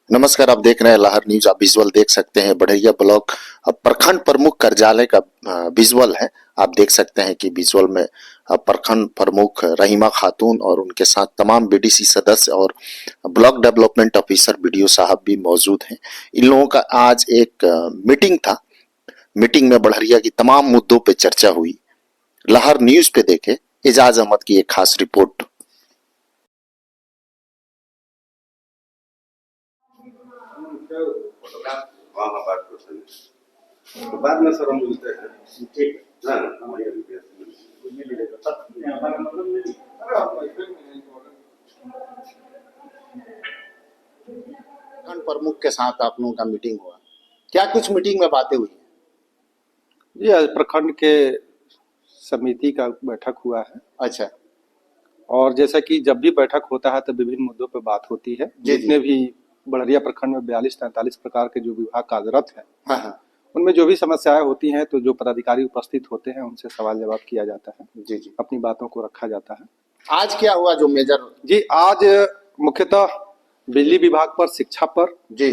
नमस्कार, आप देख रहे हैं लहर न्यूज। आप विजुअल देख सकते हैं बढ़ैया ब्लॉक प्रखंड प्रमुख कार्यालय का विजुअल है। आप देख सकते हैं कि विजुअल में प्रखंड प्रमुख रहीमा खातून और उनके साथ तमाम बीडीसी सदस्य और ब्लॉक डेवलपमेंट ऑफिसर बीडीओ साहब भी मौजूद हैं। इन लोगों का आज एक मीटिंग था। मीटिंग में बढ़िया की तमाम मुद्दों पे चर्चा हुई। लहर न्यूज पे देखे एजाज अहमद की एक खास रिपोर्ट। तो बाद में सर हम मिलते हैं। ठीक है प्रखंड प्रमुख के साथ आप लोगों का मीटिंग हुआ, क्या कुछ मीटिंग में बातें हुई? जी, आज प्रखंड के समिति का बैठक हुआ है। अच्छा, और जैसा कि जब भी बैठक होता है तो विभिन्न मुद्दों पर बात होती है। जितने भी बड़हरिया प्रखंड में 42-43 प्रकार के जो विभाग कार्यरत हैं, हाँ हाँ, उनमें जो भी समस्याएं होती हैं तो जो पदाधिकारी उपस्थित होते हैं उनसे सवाल जवाब किया जाता है। जी जी। अपनी बातों को रखा जाता है। आज क्या हुआ जो मेजर? जी, आज मुख्यतः बिजली विभाग पर, शिक्षा पर जी,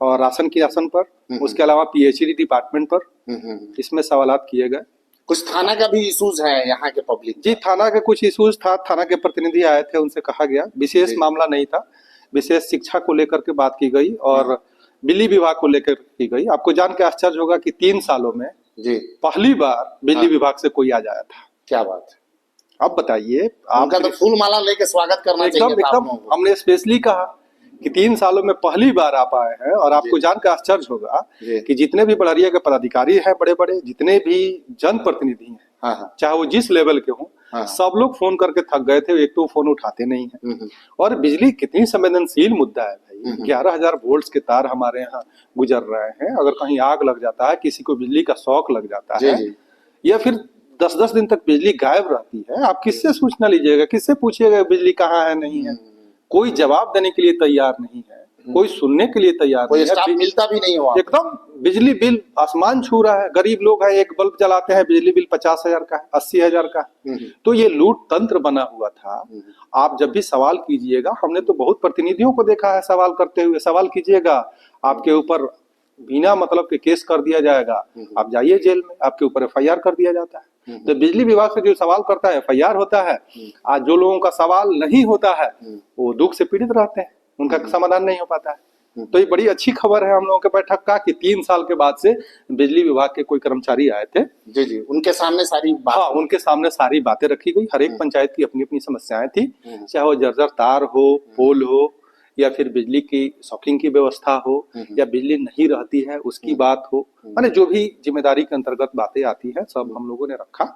और राशन की राशन पर, उसके अलावा पीएचडी डिपार्टमेंट पर इसमें सवालात किए गए। कुछ थाना का भी इश्यूज है यहाँ के पब्लिक? जी, थाना के कुछ इश्यूज था। थाना के प्रतिनिधि आए थे, उनसे कहा गया, विशेष मामला नहीं था, विशेष शिक्षा को लेकर के बात की गई और बिजली विभाग को लेकर की गई। आपको जान के आश्चर्य होगा कि 3 सालों में जी पहली बार बिजली विभाग से कोई आज आया था। क्या बात है? अब बताइए, आपका तो फूल माला लेके स्वागत करना चाहिए था। एकदम हमने स्पेशली कहा कि 3 सालों में पहली बार आप आए हैं। और आपको जान के आश्चर्य होगा कि जितने भी बड़हरिया के पदाधिकारी हैं, बड़े बड़े जितने भी जनप्रतिनिधि हैं, हाँ, चाहे वो जिस लेवल के हों, सब लोग फोन करके थक गए थे। एक तो फोन उठाते नहीं है, और बिजली कितनी संवेदनशील मुद्दा है भाई। 11,000 वोल्ट के तार हमारे यहाँ गुजर रहे हैं। अगर कहीं आग लग जाता है, किसी को बिजली का शौक लग जाता है, या फिर 10-10 दिन तक बिजली गायब रहती है, आप किससे सूचना लीजिएगा, किससे पूछिएगा बिजली कहाँ है, नहीं है? कोई जवाब देने के लिए तैयार नहीं है, कोई सुनने के लिए तैयार नहीं है, स्टाफ मिलता भी नहीं हुआ। एकदम बिजली बिल आसमान छू रहा है। गरीब लोग हैं, एक बल्ब जलाते हैं, बिजली बिल 50,000 का है, 80,000 का है। तो ये लूट तंत्र बना हुआ था। आप जब भी सवाल कीजिएगा, हमने तो बहुत प्रतिनिधियों को देखा है सवाल करते हुए, सवाल कीजिएगा आपके ऊपर बिना मतलब के केस कर दिया जाएगा, आप जाइए जेल में, आपके ऊपर FIR कर दिया जाता है। तो बिजली विभाग से जो सवाल करता है FIR होता है। आज जो लोगों का सवाल नहीं होता है वो दुख से पीड़ित रहते हैं, उनका समाधान नहीं हो पाता है। तो ये बड़ी अच्छी खबर है हम लोगों के बैठक का कि 3 साल के बाद से बिजली विभाग के कोई कर्मचारी आए थे। जी जी, उनके सामने सारी बात, हाँ, उनके सामने सारी बातें रखी गई। हर एक पंचायत की अपनी अपनी समस्याएं थी, चाहे वो जर्जर तार हो, पोल हो, या फिर बिजली की शॉकिंग की व्यवस्था हो, या बिजली नहीं रहती है उसकी बात हो, माने जो भी जिम्मेदारी के अंतर्गत बातें आती है सब हम लोगों ने रखा।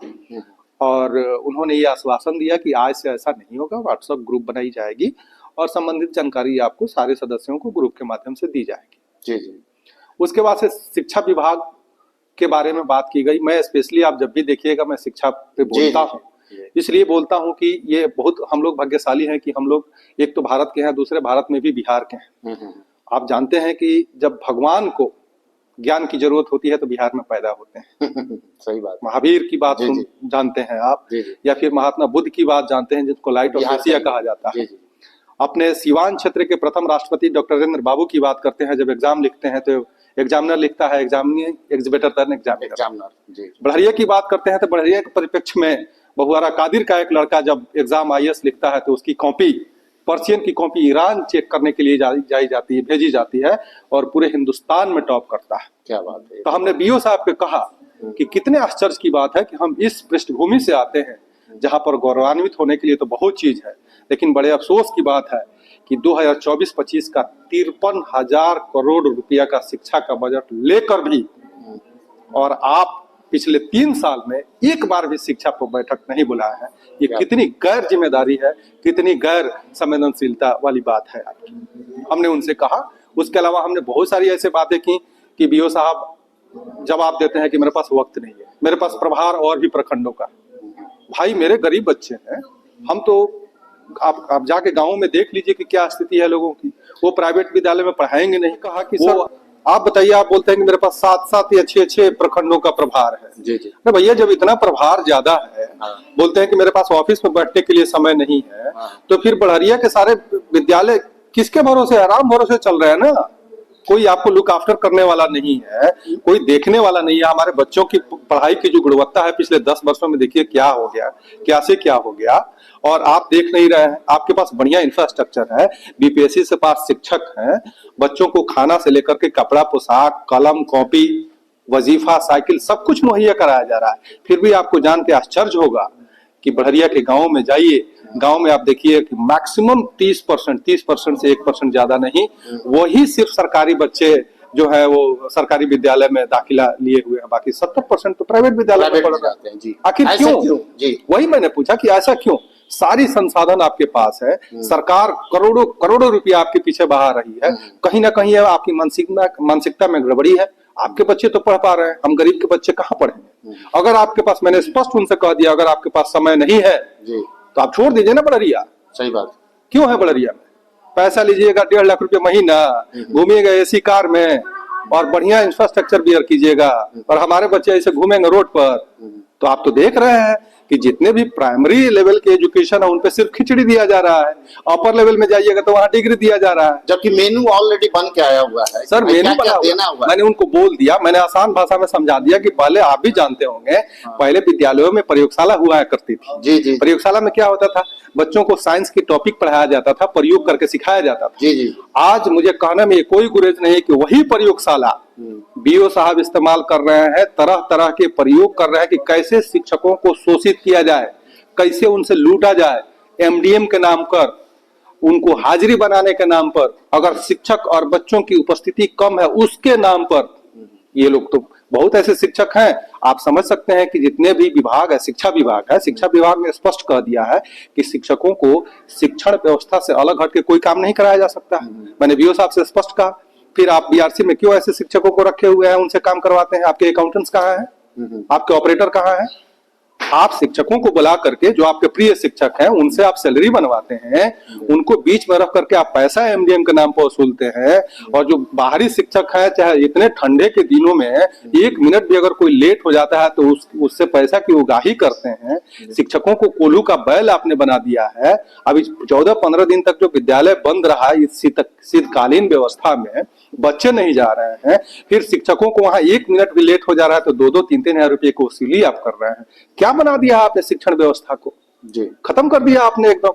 और उन्होंने ये आश्वासन दिया कि आज से ऐसा नहीं होगा, व्हाट्सएप ग्रुप बनाई जाएगी और संबंधित जानकारी आपको सारे सदस्यों को ग्रुप के माध्यम से दी जाएगी। जी जी। उसके बाद से शिक्षा विभाग के बारे में बात की गई। मैं स्पेशली, आप जब भी देखिएगा, मैं शिक्षा पे बोलता हूँ, इसलिए बोलता हूँ कि ये बहुत हम लोग भाग्यशाली हैं कि हम लोग एक तो भारत के हैं, दूसरे भारत में भी बिहार के हैं। आप जानते हैं कि जब भगवान को ज्ञान की जरूरत होती है तो बिहार में पैदा होते हैं। सही बात। महावीर की बात जानते हैं आप, या फिर महात्मा बुद्ध की बात जानते हैं, जिसको लाइट ऑफ एशिया कहा जाता है। अपने सिवान क्षेत्र के प्रथम राष्ट्रपति डॉक्टर राजेंद्र बाबू की बात करते हैं। जब एग्जाम लिखते हैं तो एग्जामिनर लिखता है एग्जामिनर बेटर देन एग्जामिनर। बढ़िया की बात करते हैं तो बढ़िया के परिप्रेक्ष्य में बहुआरा कादिर का एक लड़का जब एग्जाम IAS लिखता है तो उसकी कॉपी, पर्शियन की कॉपी ईरान चेक करने के लिए जाई जाती है, भेजी जाती है, और पूरे हिंदुस्तान में टॉप करता है। क्या बात है। तो हमने BO साहब को कहा कि कितने आश्चर्य की बात है कि हम इस पृष्ठभूमि से आते हैं जहां पर गौरवान्वित होने के लिए तो बहुत चीज है, लेकिन बड़े अफसोस की बात है कि 2024-25 का 53,000 करोड़ रुपया का शिक्षा का बजट लेकर भी, और आप पिछले 3 साल में एक बार भी शिक्षा पर बैठक नहीं बुलाया है। ये कितनी गैर जिम्मेदारी है, कितनी गैर संवेदनशीलता वाली बात है आपकी। हमने उनसे कहा। उसके अलावा हमने बहुत सारी ऐसी बातें की कि BO साहब जवाब देते हैं कि मेरे पास वक्त नहीं है, मेरे पास प्रभार और भी प्रखंडों का। भाई, मेरे गरीब बच्चे हैं, हम तो आप जाके गाँव में देख लीजिए कि क्या स्थिति है लोगों की। वो प्राइवेट विद्यालय में पढ़ाएंगे नहीं। कहा कि सर आप बताइए, आप बोलते हैं कि मेरे पास 7-7 या 6-6 प्रखंडों का प्रभार है। जी जी। अरे भैया, जब इतना प्रभार ज्यादा है, बोलते हैं कि मेरे पास ऑफिस में बैठने के लिए समय नहीं है, तो फिर बढ़हरिया के सारे विद्यालय किसके भरोसे, आराम भरोसे चल रहे हैं ना। कोई आपको लुक आफ्टर करने वाला नहीं है, कोई देखने वाला नहीं है। हमारे बच्चों की पढ़ाई की जो गुणवत्ता है पिछले 10 वर्षों में देखिए क्या हो गया, क्या से क्या हो गया, और आप देख नहीं रहे हैं। आपके पास बढ़िया इंफ्रास्ट्रक्चर है, बीपीएससी से पास शिक्षक हैं, बच्चों को खाना से लेकर के कपड़ा, पोशाक, कलम, कॉपी, वजीफा, साइकिल सब कुछ मुहैया कराया जा रहा है। फिर भी आपको जान के आश्चर्य होगा कि बड़हरिया के गांव में जाइए, गांव में आप देखिए कि मैक्सिमम 30% से 1% ज्यादा नहीं, वही सिर्फ सरकारी बच्चे जो है वो सरकारी विद्यालय में दाखिला लिए हुए हैं, बाकी 70% तो प्राइवेट विद्यालय में पढ़ जाते हैं जी। आखिर क्यों जी, वही मैंने पूछा कि ऐसा क्यों। सारी संसाधन आपके पास है, सरकार करोड़ों करोड़ों रुपया आपके पीछे बहा रही है, कहीं ना कहीं आपकी मानसिकता में गड़बड़ी है। आपके बच्चे तो पढ़ पा रहे हैं, हम गरीब के बच्चे कहाँ पढ़ेंगे। अगर आपके पास, मैंने स्पष्ट उनसे कह दिया, अगर आपके पास समय नहीं है जी, तो आप छोड़ दीजिए ना बड़हरिया। सही बात। क्यों है बड़हरिया में, पैसा लीजिएगा 1.5 लाख रुपए महीना, घूमिएगा एसी कार में और बढ़िया इंफ्रास्ट्रक्चर बियर कीजिएगा, और हमारे बच्चे ऐसे घूमेंगे रोड पर। तो आप तो देख रहे हैं कि जितने भी प्राइमरी लेवल के एजुकेशन है उन पे सिर्फ खिचड़ी दिया जा रहा है, अपर लेवल में जाइएगा तो वहाँ डिग्री दिया जा रहा है, जबकि मेनू ऑलरेडी बन के आया हुआ है। सर मेनू बना देना हुआ। मैंने उनको बोल दिया, मैंने आसान भाषा में समझा दिया कि पहले आप भी जानते होंगे, पहले विद्यालयों में प्रयोगशाला हुआ करती थी। जी जी। प्रयोगशाला में क्या होता था, बच्चों को साइंस की टॉपिक पढ़ाया जाता था, प्रयोग करके सिखाया जाता था। जी जी। आज मुझे कहने में कोई गुरेज नहीं कि वही प्रयोगशाला बीओ साहब इस्तेमाल कर रहे हैं, तरह तरह के प्रयोग कर रहे हैं कि कैसे शिक्षकों को शोषित किया जाए, कैसे उनसे लूटा जाए, एमडीएम के नाम पर, उनको हाजिरी बनाने के नाम पर, अगर शिक्षक और बच्चों की उपस्थिति कम है उसके नाम पर। ये लोग तो बहुत ऐसे शिक्षक हैं, आप समझ सकते हैं कि जितने भी विभाग है, शिक्षा विभाग ने स्पष्ट कह दिया है कि शिक्षकों को शिक्षण व्यवस्था से अलग हट के कोई काम नहीं कराया जा सकता है। मैंने बीओ साहब से स्पष्ट कहा, फिर आप बीआरसी में क्यों ऐसे शिक्षकों को रखे हुए हैं, उनसे काम करवाते हैं? आपके अकाउंटेंट्स कहाँ हैं, आपके ऑपरेटर कहाँ हैं? आप शिक्षकों को बुला करके, जो आपके प्रिय शिक्षक हैं, उनसे आप सैलरी बनवाते हैं, उनको बीच में रख करके आप पैसा एमडीएम के नाम पर वसूलते हैं। और जो बाहरी शिक्षक है, चाहे इतने ठंडे के दिनों में 1 मिनट भी अगर कोई लेट हो जाता है तो उससे पैसा की उगाही करते हैं। शिक्षकों को कोल्हू का बैल आपने बना दिया है। अभी 14-15 दिन तक जो विद्यालय बंद रहा इस शीतकालीन व्यवस्था में, बच्चे नहीं जा रहे हैं, फिर शिक्षकों को वहां 1 मिनट भी लेट हो जा रहा है तो 2-3 हजार रुपए की वसूली आप कर रहे हैं। क्या बना दिया आपने शिक्षण व्यवस्था को? जी, खत्म कर दिया आपने एकदम।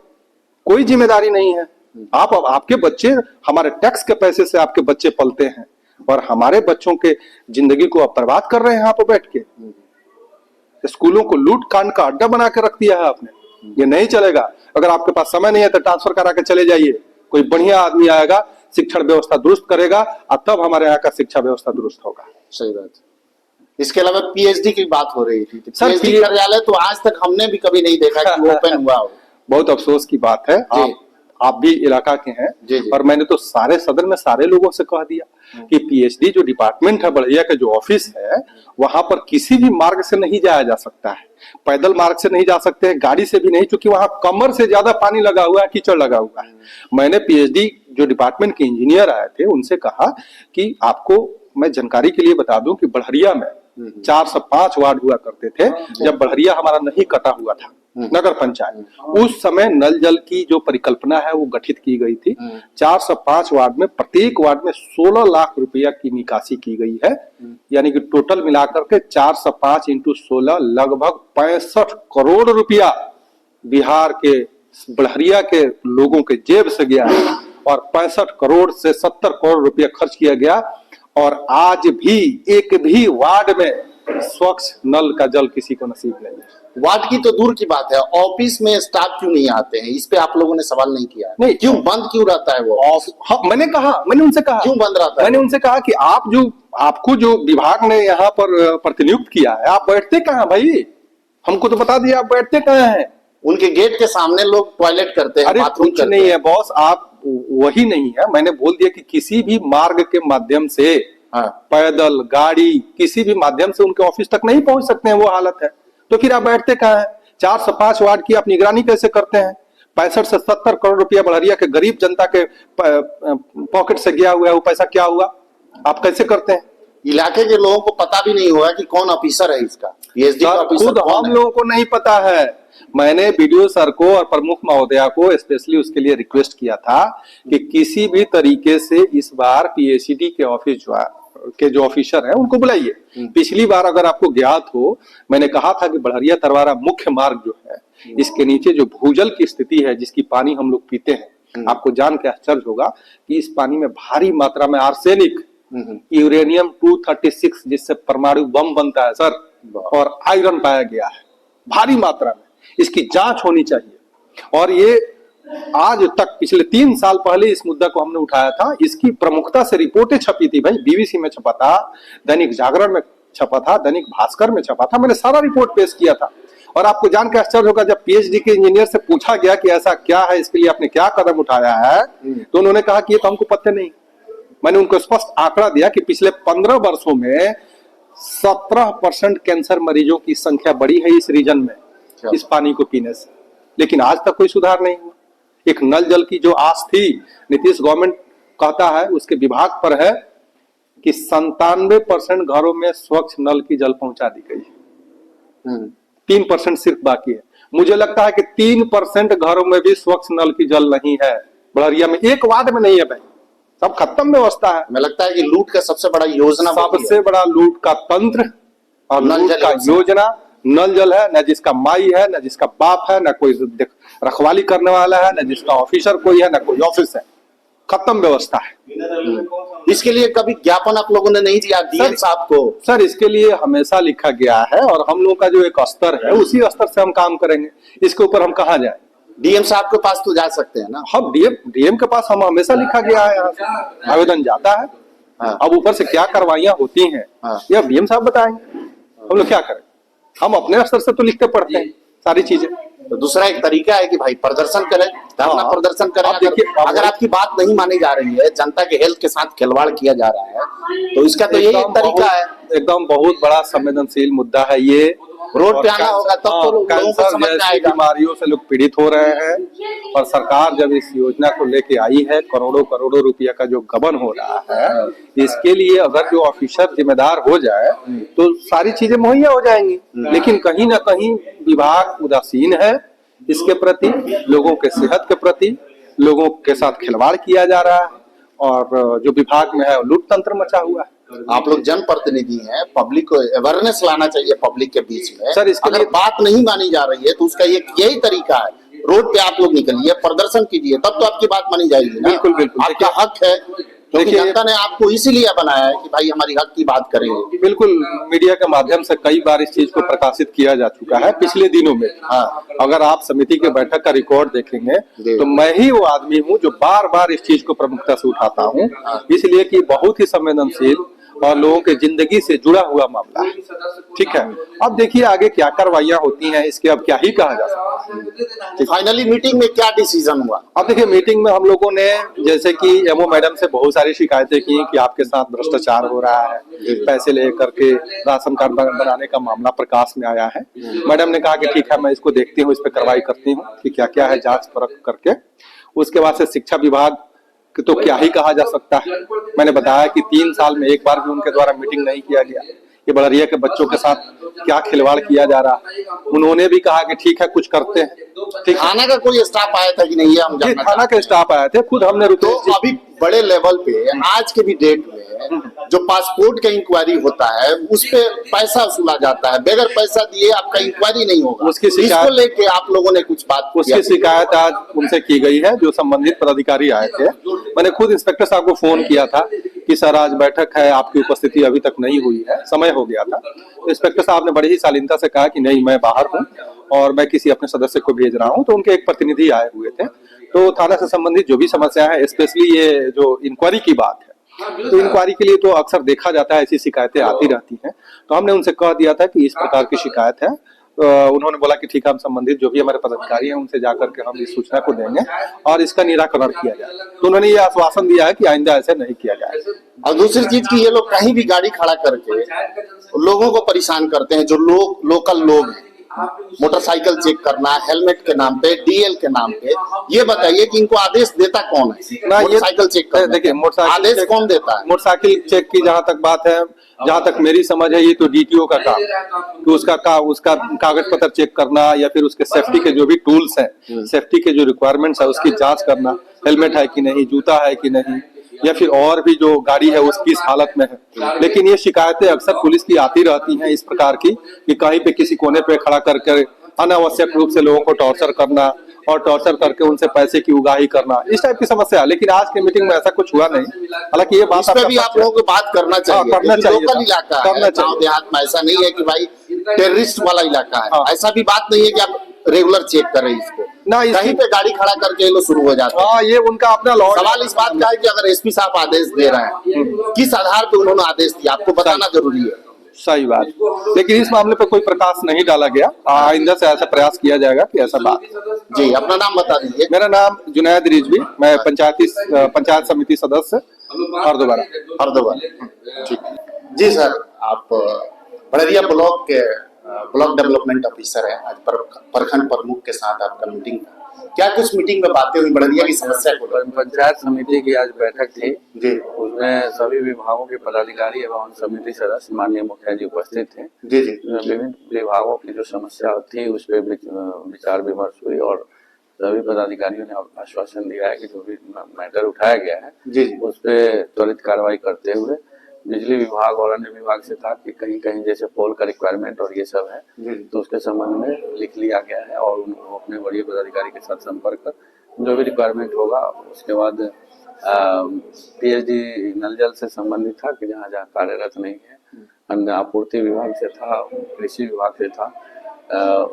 कोई जिम्मेदारी नहीं है। आपके बच्चे, हमारे टैक्स के पैसे से आपके बच्चे पलते हैं, और हमारे बच्चों के जिंदगी को आप बर्बाद कर रहे हैं यहाँ पर बैठ के। स्कूलों को लूट कांड का अड्डा बना के रख दिया है आपने। ये नहीं चलेगा। अगर आपके पास समय नहीं है तो ट्रांसफर करा के चले जाइए, कोई बढ़िया आदमी आएगा, शिक्षण व्यवस्था दुरुस्त करेगा, और तब हमारे यहाँ का शिक्षा व्यवस्था दुरुस्त होगा। सही बात। इसके अलावा पीएचडी की बात हो रही थी, पीएचडी कार्यालय तो आज तक हमने भी कभी नहीं देखा कि वो ओपन हुआ हो। बहुत अफसोस की बात है। आप भी इलाका के हैं, और मैंने तो सारे सदन में सारे लोगों से कह दिया कि पीएचडी जो डिपार्टमेंट है, बड़हरिया का जो ऑफिस है, वहां पर किसी भी मार्ग से नहीं जाया जा सकता है। पैदल मार्ग से नहीं जा सकते हैं, गाड़ी से भी नहीं, क्योंकि वहां कमर से ज्यादा पानी लगा हुआ है, कीचड़ लगा हुआ है। मैंने पीएचडी जो डिपार्टमेंट के इंजीनियर आए थे उनसे कहा कि आपको मैं जानकारी के लिए बता दूं कि बड़हरिया में 4 से 5 वार्ड हुआ करते थे जब बड़हरिया हमारा नहीं कटा हुआ था, नगर पंचायत। उस समय नल जल की जो परिकल्पना है वो गठित की गई थी। 4 से 5 वार्ड में, प्रत्येक वार्ड में 16 लाख रुपया की निकासी की गई है। यानी कि टोटल मिलाकर के 4 से 5 इंटू 16 लगभग 65 करोड़ रुपया बिहार के बड़हरिया के लोगों के जेब से गया है, और 65 करोड़ से 70 करोड़ रुपया खर्च किया गया। और आज भी एक भी वार्ड में स्वच्छ नल का जल किसी को नसीब नहीं है। वार्ड की तो दूर की बात है, ऑफिस में स्टाफ क्यों नहीं आते हैं, इस पे आप लोगों ने सवाल नहीं किया? नहीं, क्यों बंद क्यों रहता है वो? मैंने उनसे कहा क्यों बंद रहता है? मैंने उनसे कहा कि आपको जो विभाग ने यहाँ पर प्रतिनियुक्त किया है, आप बैठते कहाँ भाई? हमको तो बता दिया, आप बैठते कहाँ हैं? उनके गेट के सामने लोग टॉयलेट करते हैं, अरे कुछ नहीं है बॉस, आप वही नहीं है। मैंने बोल दिया कि किसी भी मार्ग के माध्यम से, पैदल, गाड़ी, किसी भी माध्यम से उनके ऑफिस तक नहीं पहुंच सकते हैं, वो हालत है। तो फिर आप बैठते कहाँ हैं? 4 से 5 वार्ड की आप निगरानी कैसे करते हैं? 65 से 70 करोड़ रुपया बड़हरिया के गरीब जनता के पॉकेट से गया हुआ है, वो पैसा क्या हुआ? आप कैसे करते हैं? इलाके के लोगों को पता भी नहीं होगा कि कौन ऑफिसर है इसका, पीएचडी का ऑफिसर खुद हम लोगों को नहीं पता है। मैंने बीडीओ सर को और प्रमुख महोदया को स्पेशली उसके लिए रिक्वेस्ट किया था कि किसी भी तरीके से इस बार पीएसीडी के ऑफिस जो ऑफिसर हैं उनको बुलाइए। पिछली बार अगर आपको ज्ञात हो, मैंने कहा था कि बड़हरिया तरवारा मुख्य मार्ग जो है, इसके नीचे जो भूजल की स्थिति है, जिसकी पानी हम लोग पीते हैं, आपको जान के आश्चर्य होगा कि इस पानी में भारी मात्रा में आर्सेनिक, यूरेनियम 236 जिससे परमाणु बम बनता है सर, और आयरन पाया गया है भारी मात्रा में। इसकी जांच होनी चाहिए। और ये आज तक पिछले 3 साल पहले इस मुद्दा को हमने उठाया था। इसकी प्रमुखता से रिपोर्टें छपी थी भाई, बीबीसी में छपा था, दैनिक जागरण में छपा था, दैनिक भास्कर में छपा था। मैंने सारा रिपोर्ट पेश किया था। और आपको जान के आश्चर्य होगा, जब पीएचडी के इंजीनियर से पूछा गया कि ऐसा क्या है, इसके लिए आपने क्या कदम उठाया है, तो उन्होंने कहा कि ये तो हमको पता नहीं। मैंने उनको स्पष्ट आंकड़ा दिया कि पिछले 15 वर्षों में 17% कैंसर मरीजों की संख्या बढ़ी है इस रीजन में, इस पानी को पीने से। लेकिन आज तक कोई सुधार नहीं हुआ। एक नल जल की जो आस थी, नीतीश गवर्नमेंट कहता है, उसके विभाग पर है कि 97% घरों में स्वच्छ नल की जल पहुंचा दी गई है। 3% सिर्फ बाकी है। मुझे लगता है कि 3% घरों में भी स्वच्छ नल की जल नहीं है। बड़हरिया में एक वार्ड में नहीं है भाई, सब खत्म व्यवस्था है। हमें लगता है कि लूट का सबसे बड़ा योजना, सबसे बड़ा लूट का तंत्र और लूट का योजना नल जल है। न जिसका माई है, न जिसका बाप है, न कोई रखवाली करने वाला है, न जिसका ऑफिसर कोई है, न कोई ऑफिस है। खत्म व्यवस्था है। इसके लिए कभी ज्ञापन आप लोगों ने नहीं दिया डीएम साहब को? सर, इसके लिए हमेशा लिखा गया है और हम लोग का जो एक स्तर है, उसी स्तर से हम काम करेंगे। इसके ऊपर हम कहाँ जाए? डीएम साहब के पास तो जा सकते हैं ना। हम डीएम के पास हम हमेशा लिखा गया है, यहाँ से आवेदन जाता है। अब ऊपर से क्या कार्रवाइयां होती हैं, ये अब डीएम साहब बताएंगे। हम लोग क्या करें? हम अपने स्तर से तो लिखते पढ़ते हैं सारी चीजें। तो दूसरा एक तरीका है कि भाई प्रदर्शन करें, धरना प्रदर्शन करें। अगर आपकी बात नहीं मानी जा रही है, जनता के हेल्थ के साथ खिलवाड़ किया जा रहा है, तो इसका तो यही तरीका है। एकदम बहुत बड़ा संवेदनशील मुद्दा है ये। रोड पे आना होगा तब तो लोगों को समझ में आएगा। बीमारियों से लोग पीड़ित हो रहे हैं और सरकार जब इस योजना को लेके आई है, करोड़ों करोड़ों रुपया का जो गबन हो रहा है, इसके लिए अगर जो ऑफिसर जिम्मेदार हो जाए तो सारी चीजें मुहैया हो जाएंगी। लेकिन कहीं ना कहीं विभाग उदासीन है इसके प्रति, लोगों के सेहत के प्रति, लोगों के साथ खिलवाड़ किया जा रहा है और जो विभाग में है लूट तंत्र मचा हुआ है। आप लोग जनप्रतिनिधि हैं, पब्लिक को अवेयरनेस लाना चाहिए पब्लिक के बीच में। सर, इसके अगर बात नहीं मानी जा रही है तो उसका यही तरीका है, रोड पे आप लोग निकलिए, प्रदर्शन कीजिए, तब तो आपकी बात मानी जाएगी ना। बिल्कुल बिल्कुल, आपका हक है, क्योंकि जनता ने आपको इसीलिए बनाया है कि भाई हमारी हक की बात करेंगे। बिल्कुल, मीडिया के माध्यम से कई बार इस चीज को प्रकाशित किया जा चुका है पिछले दिनों में। अगर आप समिति के बैठक का रिकॉर्ड देखेंगे तो मैं ही वो आदमी हूँ जो बार बार इस चीज को प्रमुखता से उठाता हूँ, इसलिए कि बहुत ही संवेदनशील और लोगों के जिंदगी से जुड़ा हुआ मामला है। ठीक है, अब देखिए आगे क्या कार्रवाइयां होती हैं, इसके अब क्या ही कहा जा सकता है। फाइनली मीटिंग में क्या डिसीजन हुआ? अब देखिए, मीटिंग में हम लोगों ने जैसे कि एमओ मैडम से बहुत सारी शिकायतें की कि आपके साथ भ्रष्टाचार हो रहा है, पैसे लेकर के राशन कार्ड बनाने का मामला प्रकाश में आया है। मैडम ने कहा कि ठीक है, मैं इसको देखती हूँ, इस पर कार्रवाई करती हूँ कि क्या क्या है, जांच परख करके। उसके बाद से शिक्षा विभाग तो क्या ही कहा जा सकता है। मैंने बताया कि 3 साल में एक बार भी उनके द्वारा मीटिंग नहीं किया गया। ये बड़हरिया के बच्चों के साथ क्या खिलवाड़ किया जा रहा है। उन्होंने भी कहा कि ठीक है, कुछ करते हैं। ठीक, थाना का कोई स्टाफ आया था कि नहीं? ये हम जानना थाना के स्टाफ आए थे, खुद हमने तो अभी बड़े लेवल पे आज के भी डेट में जो पासपोर्ट का इंक्वायरी होता है उस पे पैसा वसूला जाता है, बगैर पैसा दिए आपका इंक्वायरी नहीं होगा। उसकी शिकायत इसको लेके आप लोगों ने कुछ बात, उसकी शिकायत आज उनसे की गई है, जो संबंधित पदाधिकारी आए थे। मैंने खुद इंस्पेक्टर साहब को फोन किया था कि सर आज बैठक है, आपकी उपस्थिति अभी तक नहीं हुई है, समय हो गया था। तो इंस्पेक्टर साहब ने बड़ी ही शालीनता से कहा कि नहीं, मैं बाहर हूँ और मैं किसी अपने सदस्य को भेज रहा हूँ। तो उनके एक प्रतिनिधि आए हुए थे। तो थाना से संबंधित जो भी समस्या है, स्पेशली ये जो इंक्वायरी की बात है, तो इंक्वायरी के लिए तो अक्सर देखा जाता है ऐसी शिकायतें आती रहती हैं। तो हमने उनसे कह दिया था कि इस प्रकार की शिकायत है। उन्होंने बोला कि ठीक है, हम संबंधित जो भी हमारे पदाधिकारी हैं उनसे जाकर के हम इस सूचना को देंगे और इसका निराकरण किया जाए। तो उन्होंने ये आश्वासन दिया है कि आइंदा ऐसे नहीं किया जाए। और दूसरी चीज की ये लोग कहीं भी गाड़ी खड़ा करके लोगों को परेशान करते हैं, जो लोकल लोग हैं, मोटरसाइकिल चेक करना, हेलमेट के नाम पे, डीएल के नाम पे, ये बताइए कि इनको आदेश देता कौन है मोटरसाइकिल चेक करने देखिए, का? आदेश कौन देता है? मोटरसाइकिल चेक की जहां तक बात है, जहां तक मेरी समझ है, ये तो डीटीओ का काम, कि उसका कागज पत्र चेक करना या फिर उसके सेफ्टी के जो भी टूल्स हैं, सेफ्टी के जो रिक्वायरमेंट्स है उसकी जांच करना, हेलमेट है कि नहीं, जूता है कि नहीं, या फिर और भी जो गाड़ी है उसकी इस हालत में है। लेकिन ये शिकायतें अक्सर पुलिस की आती रहती हैं इस प्रकार की, कि कहीं पे किसी कोने पे खड़ा करके अनावश्यक रूप से लोगों को टॉर्चर करना और टॉर्चर करके उनसे पैसे की उगाही करना, इस टाइप की समस्या है। लेकिन आज की मीटिंग में ऐसा कुछ हुआ नहीं। हालांकि ये बात इस पे भी आप लोगों को बात करना चाहिए, करना क्योंकि चाहिए, लोकल इलाका है, गांव देहात में ऐसा नहीं है कि भाई टेररिस्ट वाला इलाका है। ऐसा भी बात नहीं है कि आप रेगुलर चेक करें इसको, ना कहीं पे गाड़ी खड़ा करके ये लोग शुरू हो जाते हैं। हाँ, ये उनका अपना लॉ। सवाल इस बात का है कि अगर एसपी साहब आदेश दे रहे हैं, किस आधार पे उन्होंने आदेश दिया, आपको बताना जरूरी है। सही बात, लेकिन इस मामले पर कोई प्रकाश नहीं डाला गया। आइंदा से ऐसा प्रयास किया जाएगा कि ऐसा बात। जी, अपना नाम बता दीजिए। मेरा नाम जुनैद रिजवी, मैं पंचायत समिति सदस्य हरदोबारा। ठीक, जी सर, आप बड़रिया ब्लॉक के ब्लॉक डेवलपमेंट ऑफिसर है। आज प्रखंड प्रमुख के साथ आपका मीटिंग था, क्या कुछ मीटिंग में बातें हुई बड़रिया की समस्या को? पंचायत समिति की आज बैठक थी जी, उसमें सभी विभागों के पदाधिकारी एवं समिति सदस्य माननीय मुखिया जी उपस्थित थे। जी जी, विभिन्न विभागों की जो समस्या थी उस पर विचार विमर्श हुई और सभी पदाधिकारियों ने आश्वासन दिया है कि जो भी मैटर उठाया गया है जी उस पर त्वरित कार्रवाई करते हुए बिजली विभाग और अन्य विभाग से था कि कहीं कहीं जैसे पोल का रिक्वायरमेंट और ये सब है तो उसके संबंध में लिख लिया गया है और वो अपने वरीय पदाधिकारी के साथ संपर्क कर जो भी रिक्वायरमेंट होगा उसके बाद पीएचडी नल जल से संबंधित था कि जहाँ जहाँ कार्यरत नहीं है, अन्य आपूर्ति विभाग से था, कृषि विभाग से था,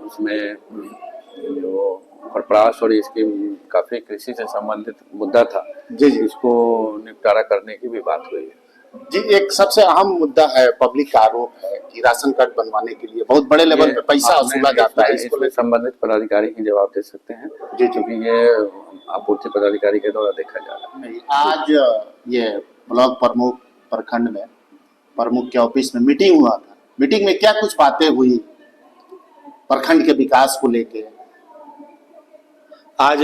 उसमें जो प्रयास और इसकी काफी कृषि से संबंधित मुद्दा था जी जी, इसको निपटारा करने की भी बात हुई है। जी, एक सबसे अहम मुद्दा है, पब्लिक का आरोप है कि राशन कार्ड बनवाने के लिए बहुत बड़े लेवल पे पैसा वसूला जाता है। इसमें संबंधित पदाधिकारी ही जवाब दे सकते हैं जी, क्योंकि ये आपूर्ति पदाधिकारी के द्वारा देखा जा रहा है। आज ये ब्लॉक प्रमुख प्रखंड में प्रमुख के ऑफिस में मीटिंग हुआ था, मीटिंग में क्या कुछ बातें हुई प्रखंड के विकास को लेके? आज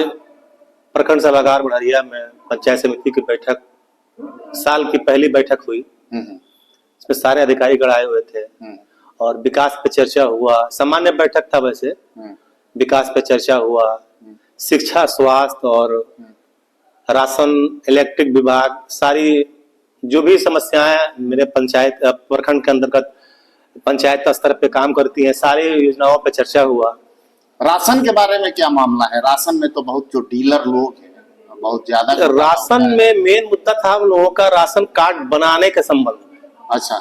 प्रखंड सभागार बड़रिया में पंचायत समिति की बैठक, साल की पहली बैठक हुई। इसमें सारे अधिकारी गण आए हुए थे और विकास पे चर्चा हुआ। सामान्य बैठक था, वैसे विकास पे चर्चा हुआ, शिक्षा, स्वास्थ्य और राशन, इलेक्ट्रिक विभाग, सारी जो भी समस्याएं मेरे पंचायत प्रखंड के अंतर्गत पंचायत स्तर पे काम करती हैं, सारी योजनाओं पे चर्चा हुआ। राशन के बारे में क्या मामला है? राशन में तो बहुत जो डीलर लोग हैं बहुत ज्यादा राशन में मेन मुद्दा था हम लोगों का राशन कार्ड बनाने के संबंध में। अच्छा,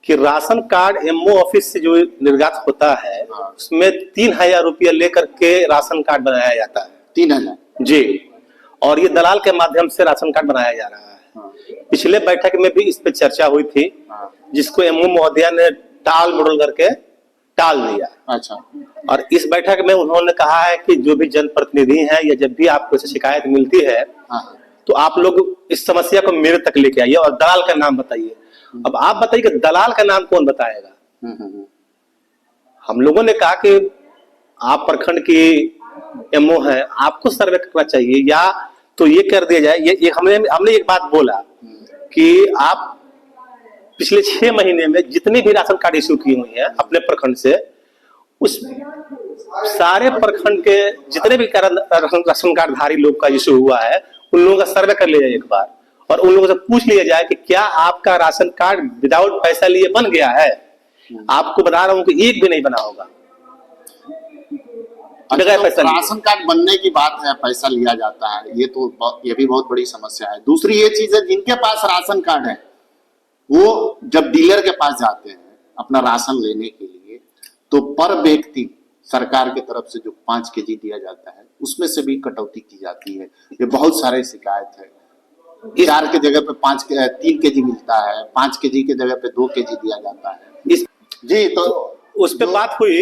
कि राशन कार्ड एमओ ऑफिस से जो निर्गत होता है उसमें 3,000 रुपया लेकर के राशन कार्ड बनाया जाता है। 3,000 जी, और ये दलाल के माध्यम से राशन कार्ड बनाया जा रहा है। पिछले बैठक में भी इस पे चर्चा हुई थी, जिसको एमओ महोदया ने टाल मटोल करके टाल दिया। अच्छा, और इस बैठक में उन्होंने कहा है कि जो भी जनप्रतिनिधि हैं या जब भी आपको ऐसी शिकायत मिलती है तो आप लोग इस समस्या को मेरे तक लेके आइए और दलाल का नाम बताइए। अब आप बताइए कि दलाल का नाम कौन बताएगा? हम लोगों ने कहा कि आप प्रखंड की एमओ है, आपको सर्वे करना चाहिए, या तो ये कर दिया जाए। ये हमने एक बात बोला कि आप पिछले 6 महीने में जितनी भी राशन कार्ड इश्यू की हुई है अपने प्रखंड से, उस सारे प्रखंड के जितने भी राशन कार्ड धारी लोग का इश्यू हुआ है उन लोगों का सर्वे कर लिया जाए एक बार, और उन लोगों से पूछ लिया जाए कि क्या आपका राशन कार्ड विदाउट पैसा लिए बन गया है। आपको बता रहा हूं कि एक भी नहीं बना होगा। अच्छा, राशन कार्ड बनने की बात है, पैसा लिया जाता है, ये भी बहुत बड़ी समस्या है। दूसरी ये चीज है, जिनके पास राशन कार्ड है वो जब डीलर के पास जाते हैं अपना राशन लेने के लिए, तो पर व्यक्ति सरकार की तरफ से जो 5 केजी दिया जाता है उसमें से भी कटौती की जाती है। ये बहुत सारे शिकायत है। 4 की जगह पे 3 केजी मिलता है, 5 केजी की जगह पे 2 केजी दिया जाता है। जी, तो उस पे बात हुई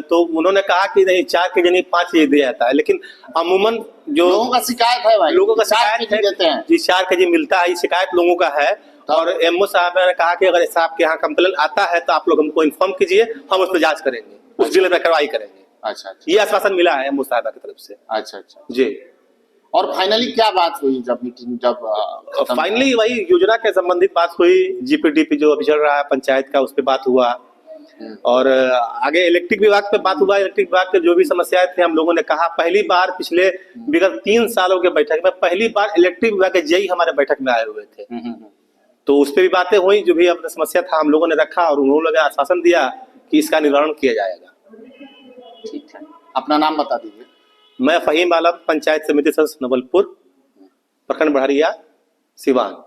तो उन्होंने कहा कि नहीं 4 केजी नहीं 5 केजी दिया जाता है, लेकिन अमूमन जो लोगों का शिकायत है भाई, लोगों का शिकायत है देते हैं जी 4 केजी मिलता है, ये शिकायत लोगों का है। और एमओ साहब ने कहा कि अगर ऐसा आपके यहाँ कंप्लेन आता है तो आप लोग हमको इन्फॉर्म कीजिए, हम उस पर जांच करेंगे। उस डीलर पर कार्रवाई करेंगे। अच्छा अच्छा ये आश्वासन मिला है मुस्ताहिबा की तरफ से। अच्छा अच्छा। जी। और फाइनली क्या बात हुई जब मीटिंग जब खत्म फाइनली वही योजना के संबंधित बात हुई, जीपीडीपी जो अभी चल रहा है पंचायत का, उस पर बात हुआ। और आगे इलेक्ट्रिक विभाग पे बात हुआ। इलेक्ट्रिक विभाग के जो भी समस्याएं थे हम लोगों ने कहा, पहली बार पिछले विगत 3 सालों के बैठक में पहली बार इलेक्ट्रिक विभाग के जेई हमारे बैठक में आए हुए थे। तो उस पर भी बातें हुई, जो भी अपना समस्या था हम लोगों ने रखा और उन्होंने आश्वासन दिया कि इसका निवारण किया जाएगा। ठीक है, अपना नाम बता दीजिए। मैं फहीम आलम, पंचायत समिति सदस्य नवलपुर, प्रखंड बड़हरिया, सिवान।